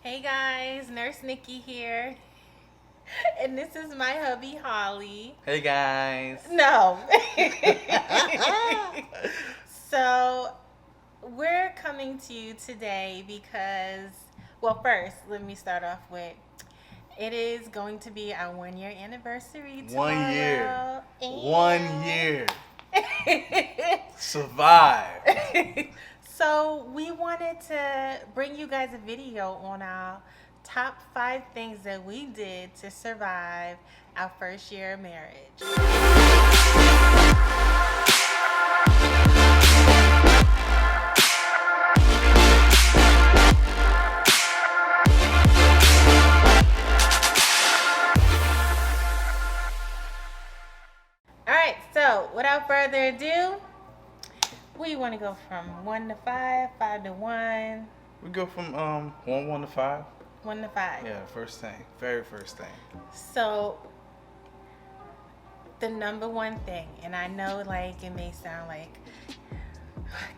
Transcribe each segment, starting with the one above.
Hey guys, Nurse Nikki here. And this is my hubby Holly. Hey guys. No. So, we're coming to you today because, well, first, let me start off with it is going to be our 1 year anniversary tomorrow. 1 year. And 1 year. Survive. So we wanted to bring you guys a video on our top 5 things that we did to survive our first year of marriage. All right, so without further ado, we want to go from 1 to 5, 5 to 1. We go from 1 to 5. 1 to 5. Yeah, first thing. Very first thing. So, the number one thing, and I know like it may sound like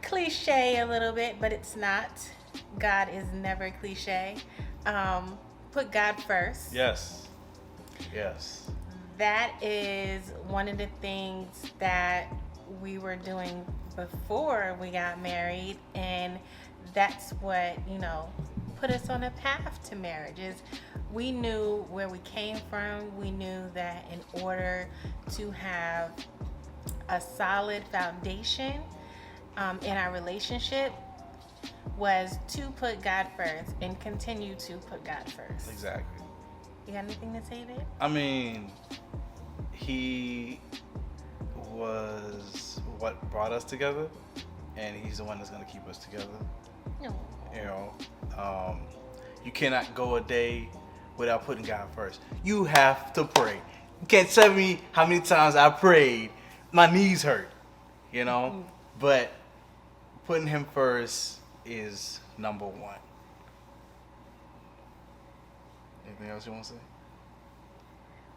cliche a little bit, but it's not. God is never cliche. Put God first. Yes. Yes. That is one of the things that we were doing before we got married, and that's what, put us on a path to marriage. Is we knew where we came from. We knew that in order to have a solid foundation in our relationship was to put God first and continue to put God first. Exactly. You got anything to say there? I mean, he was what brought us together, and he's the one that's going to keep us together. No. You cannot go a day without putting God first. You have to pray. You can't tell me how many times I prayed. My knees hurt, But putting him first is number one. Anything else you want to say?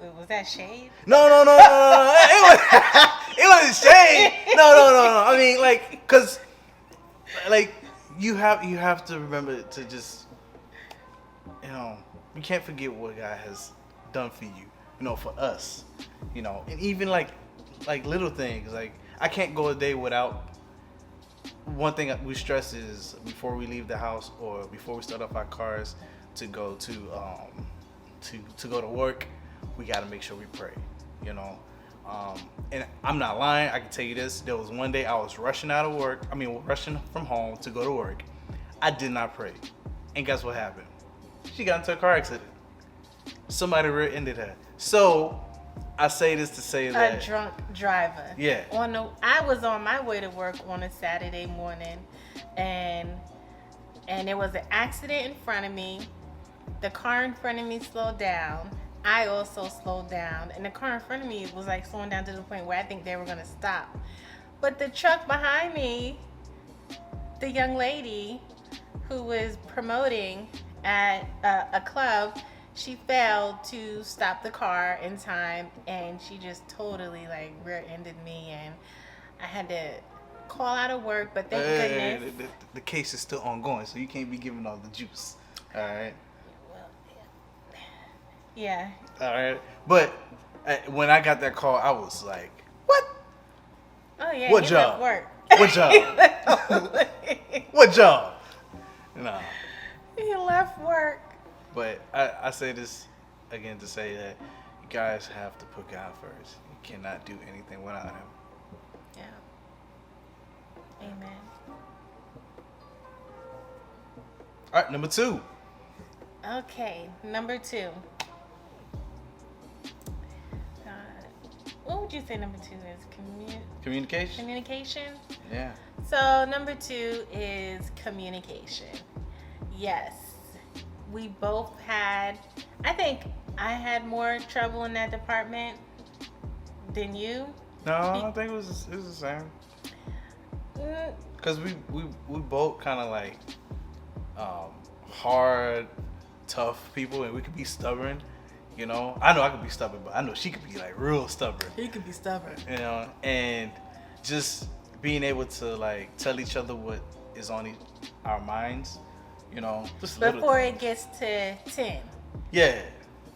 Wait, was that shade? No. It wasn't shade. No. I mean, cause, you have to remember to just, you can't forget what God has done for you, for us, and even like little things. Like, I can't go a day without. One thing we stress is before we leave the house or before we start off our cars to go to go to work, we got to make sure we pray, and I'm not lying. I can tell you this. There was one day I was rushing from home to go to work. I did not pray. And guess what happened? She got into a car accident. Somebody rear-ended her. So, I say this to say that... A drunk driver. Yeah. I was on my way to work on a Saturday morning, and there was an accident in front of me. The car in front of me slowed down. I also slowed down, and the car in front of me was like slowing down to the point where I think they were gonna stop. But the truck behind me, the young lady who was promoting at a club, she failed to stop the car in time, and she just totally rear-ended me, and I had to call out of work. But thank goodness. The case is still ongoing, so you can't be giving all the juice. All right. Yeah. All right. But when I got that call, I was like, "What? Oh yeah. What he job? left work. What job? What job?" No. He left work. But I say this again to say that you guys have to put God first. You cannot do anything without him. Yeah. Amen. All right, number 2. Okay, number 2. What would you say number 2 is? Communication. Communication? Yeah. So number 2 is communication. Yes. We both had, I think I had more trouble in that department than you. No, I think it was the same. Because we both kind of hard, tough people, and we could be stubborn. I know I could be stubborn, but I know she could be real stubborn. He could be stubborn. And just being able to tell each other what is on our minds, You know, just little Before things. it gets to 10. Yeah,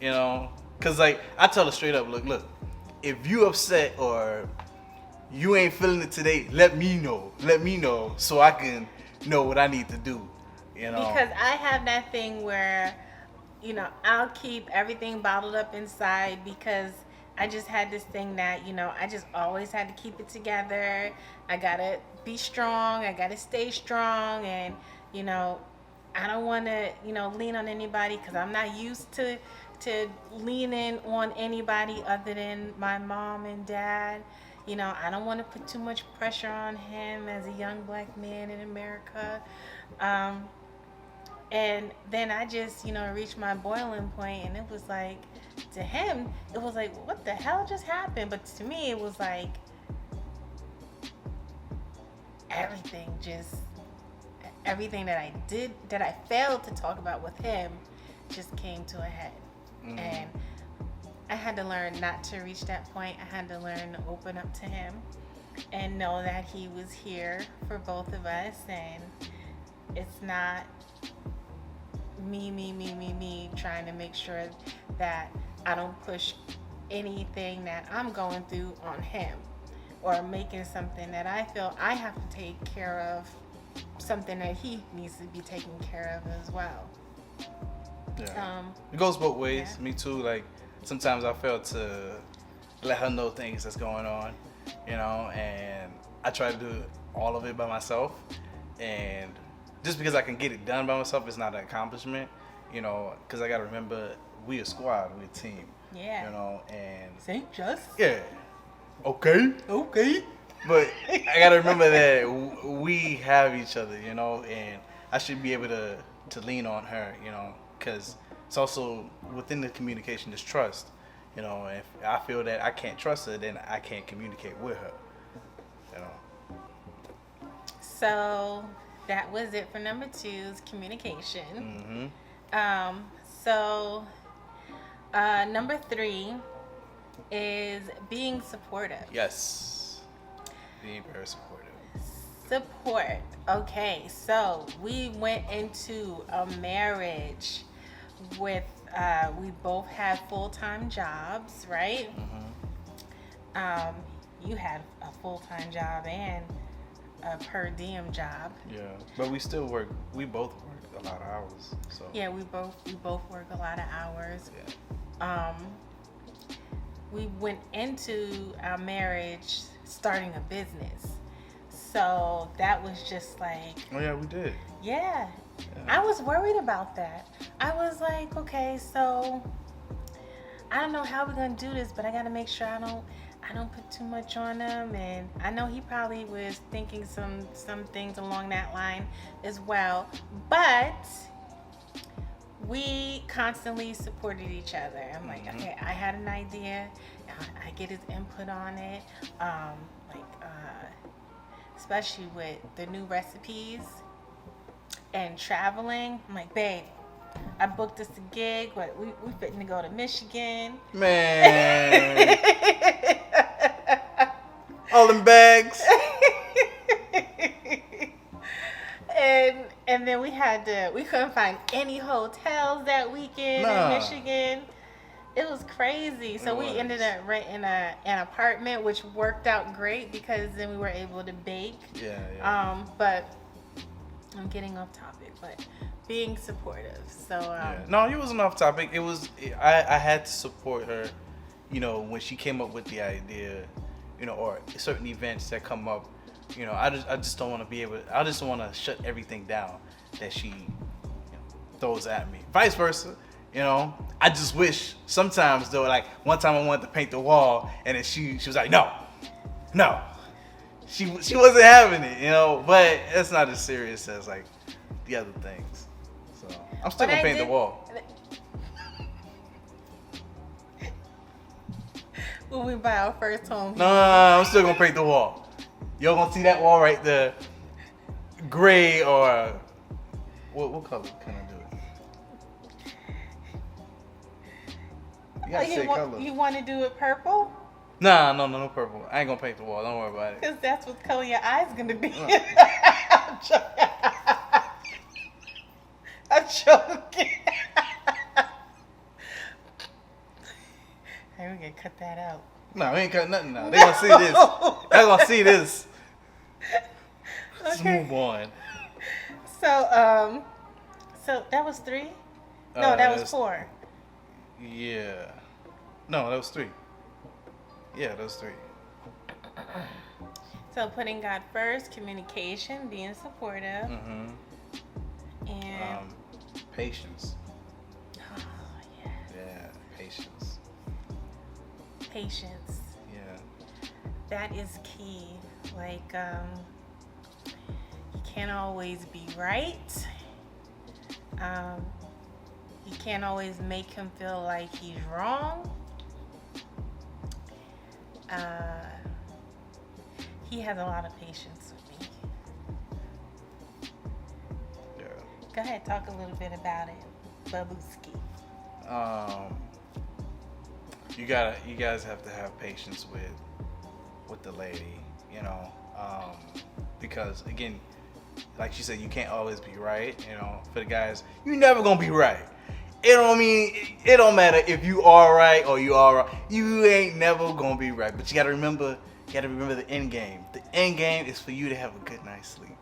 you know, cause like I tell her straight up, look, if you upset or you ain't feeling it today, let me know so I can know what I need to do. You know, Because I have that thing where, I'll keep everything bottled up inside because I just had this thing that, I just always had to keep it together. I gotta be strong. I gotta stay strong. And, I don't want to, lean on anybody because I'm not used to leaning on anybody other than my mom and dad. I don't want to put too much pressure on him as a young black man in America. And then I just, reached my boiling point, and it was like, to him, it was like, what the hell just happened? But to me, it was like, everything that I did, that I failed to talk about with him, just came to a head. And I had to learn not to reach that point. I had to learn to open up to him and know that he was here for both of us. And it's not me trying to make sure that I don't push anything that I'm going through on him, or making something that I feel I have to take care of something that he needs to be taken care of as well. Yeah. It goes both ways. Yeah. Me too. Like sometimes I fail to let her know things that's going on, and I try to do all of it by myself. And just because I can get it done by myself is not an accomplishment, because I got to remember we a squad, we a team. Yeah. And St. Just. yeah. Okay. But I got to remember that we have each other, and I should be able to lean on her, because it's also within the communication is trust. If I feel that I can't trust her, then I can't communicate with her. So that was it for number 2's communication. Mm-hmm. So number 3 is being supportive. Yes. Being very supportive. Support. Okay, so we went into a marriage with we both had full-time jobs, right? Mm-hmm. You had a full-time job and a per diem job. Yeah, but we still work. We both work a lot of hours. So Yeah, we both work a lot of hours. yeah. We went into our marriage starting a business, so that was just like, Oh yeah, we did. yeah. Yeah. I was worried about that. I was like, okay, so I don't know how we're gonna do this, but I gotta make sure I don't put too much on him. And I know he probably was thinking some things along that line as well. But we constantly supported each other. I'm like, okay, I had an idea. I get his input on it. Especially with the new recipes and traveling. I'm like, babe, I booked us a gig. We fitting to go to Michigan. Man. All them bags. And then we couldn't find any hotels that weekend Nah. in Michigan. It was crazy. So we ended up renting an apartment, which worked out great because then we were able to bake. Yeah. But I'm getting off topic, but being supportive. So Yeah. No, it wasn't off topic. It was I had to support her, when she came up with the idea, or certain events that come up. I just don't want to be able. I just want to shut everything down that she throws at me. Vice versa. I just wish sometimes though, like one time I wanted to paint the wall, and then she was like, no. She wasn't having it, but it's not as serious as like the other things. So I'm still gonna paint the wall. When we buy our first home. No, I'm still gonna paint the wall. Y'all gonna see that wall right there, gray or what color can I do it? You gotta say color. You want to do it purple? Nah, no purple. I ain't gonna paint the wall. Don't worry about it. Because that's what color your eyes gonna be. joking. Hey, we can cut that out. No, we ain't cut nothing now. They gonna see this. They gonna see this. Let's move on. So that was 3? No, that was 4. Yeah. No, that was 3. Yeah, that was 3. So putting God first, communication, being supportive, Mm-hmm. and Patience. oh yeah, Yeah, patience. patience. Yeah. That is key. Like you can't always be right. You can't always make him feel like he's wrong. He has a lot of patience with me. Yeah. Go ahead, talk a little bit about it, Babuski. You guys have to have patience with the lady, you know, because again, like she said, you can't always be right, you know. For the guys, you never gonna be right. It don't matter if you are right or you are wrong. You ain't never gonna be right. But you gotta remember the end game. The end game is for you to have a good night's sleep.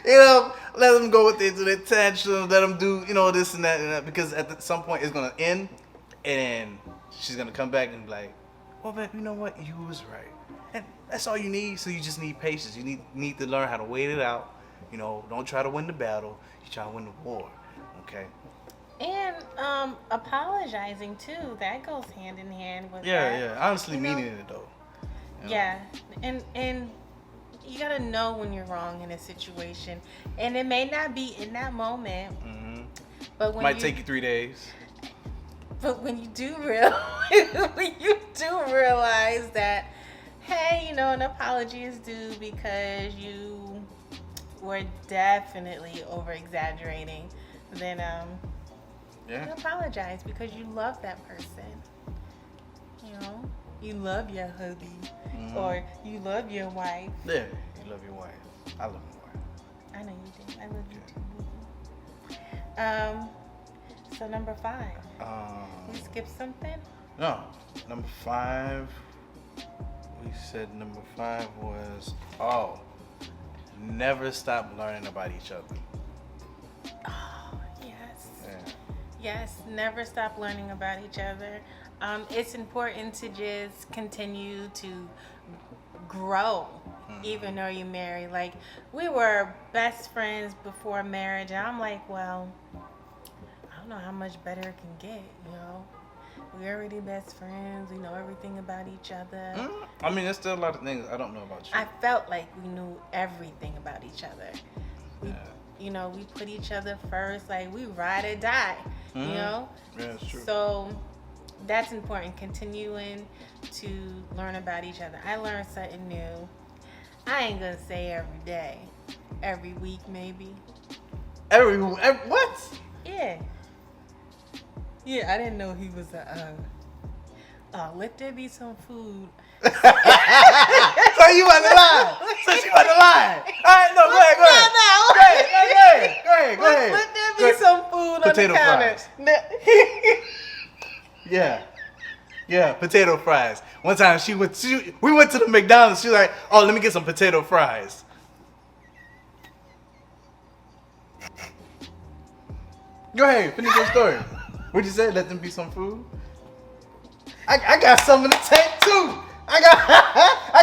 You know, let them go with their tantrums, let them do, you know, this and that, because at some point it's gonna end, and she's gonna come back and be like, well, babe, you know what? You was right. And that's all you need. So you just need patience. You need to learn how to wait it out. You know, don't try to win the battle. You try to win the war. Okay. And apologizing too. That goes hand in hand with Yeah, that. yeah. Honestly, You know? meaning it though. You know? Yeah, and you gotta know when you're wrong in a situation, and it may not be in that moment, Mm-hmm. but when Might take you 3 days. But when you do realize that, hey, you know, an apology is due because you were definitely over exaggerating, then you apologize because you love that person. You know, you love your hubby, or you love your wife. Yeah, you love your wife. I love my wife. I know you do. I love you too. So number 5. We skip something? No, number 5. We said number 5 was never stop learning about each other. Oh, yes. Yeah. Yes, never stop learning about each other. It's important to just continue to grow, even though you're married. Like, we were best friends before marriage, and I'm like, well, I don't know how much better it can get, you know? We're already best friends. We know everything about each other. I mean, there's still a lot of things I don't know about you. I felt like we knew everything about each other. Yeah. You know, we put each other first. Like, we ride or die, you know? Yeah, that's true. So that's important, continuing to learn about each other. I learned something new. I ain't gonna say every day, every week maybe. Every what? Yeah. Yeah, I didn't know he was let there be some food. So you want to lie? So she want to lie? All right, no, go ahead. Go ahead. Let there be some food Potato on the counter. Fries. Yeah, potato fries. One time we went to the McDonald's. She was like, "Oh, let me get some potato fries." Go ahead, finish your story. What'd you say? Let them be some food. I got some in the tank too. I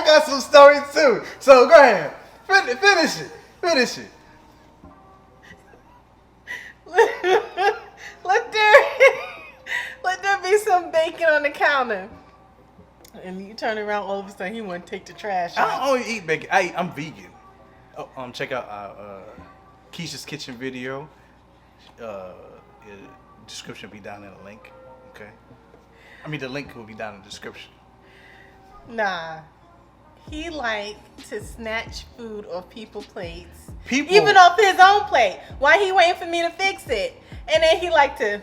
got some stories too. So go ahead, finish it. Let there be some bacon on the counter. And you turn around, all of a sudden he want to take the trash I out. don't only eat bacon. I'm vegan. Oh, check out Keisha's kitchen video. Description will be down in the link. Okay. I mean, the link will be down in the description. Nah. He like to snatch food off people's plates. People, Even off his own plate. While he waiting for me to fix it. And then he like to,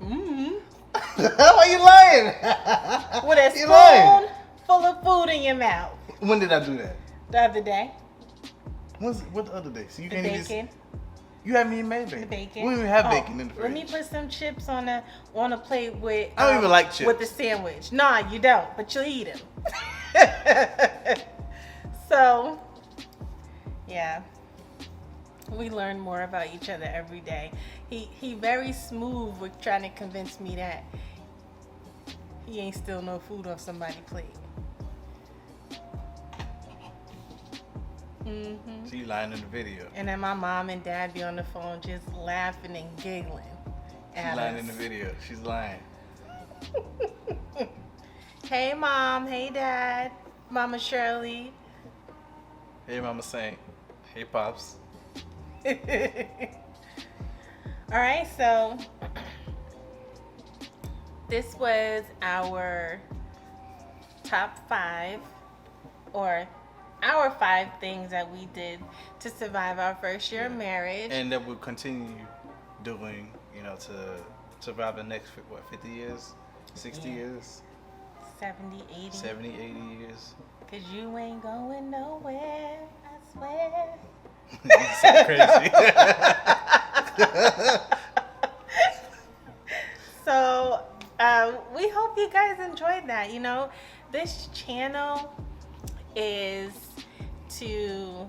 Why you lying? with a You lying. spoon full of food in your mouth. When did I do that? The other day. What the other day? So you The can't even. bacon. You haven't even made bacon. The bacon. We don't even have bacon in the fridge. Let me put some chips on a plate with. I don't even like chips. With the sandwich. Nah, you don't, but you'll eat them. So, yeah, we learn more about each other every day. He very smooth with trying to convince me that he ain't steal no food off somebody's plate. So you lying in the video. And then my mom and dad be on the phone just laughing and giggling She's at lying us. in the video. She's lying. Hey mom, hey dad, Mama Shirley. Hey, Mama Saint. Hey, Pops. All right, so this was our top 5, or our 5 things that we did to survive our first year of marriage. And that we'll continue doing, to survive the next, 50 years? 60 years? 70, 80. 70, 80 years. Cause you ain't going nowhere, I swear. You so crazy. So, we hope you guys enjoyed that. This channel is to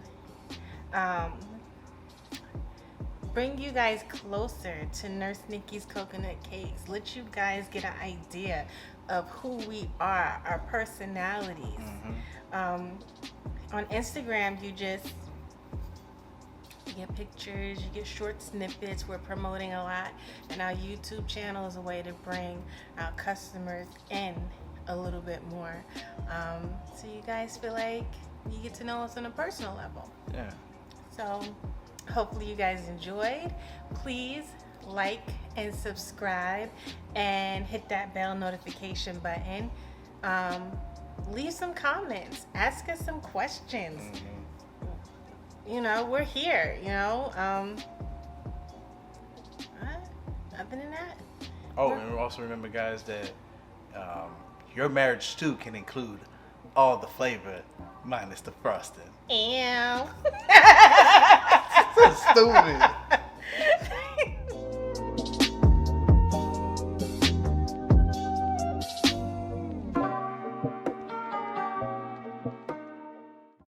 bring you guys closer to Nurse Nikki's Coconut Cakes. Let you guys get an idea of who we are, our personalities. On Instagram, you get pictures, you get short snippets. We're promoting a lot, and our YouTube channel is a way to bring our customers in a little bit more, so you guys feel like you get to know us on a personal level. Yeah. So hopefully you guys enjoyed. Please like and subscribe and hit that bell notification button. Leave some comments, ask us some questions. We're here, other than that. Oh, and also remember, guys, that your marriage too can include all the flavor minus the frosting. Ew. So stupid.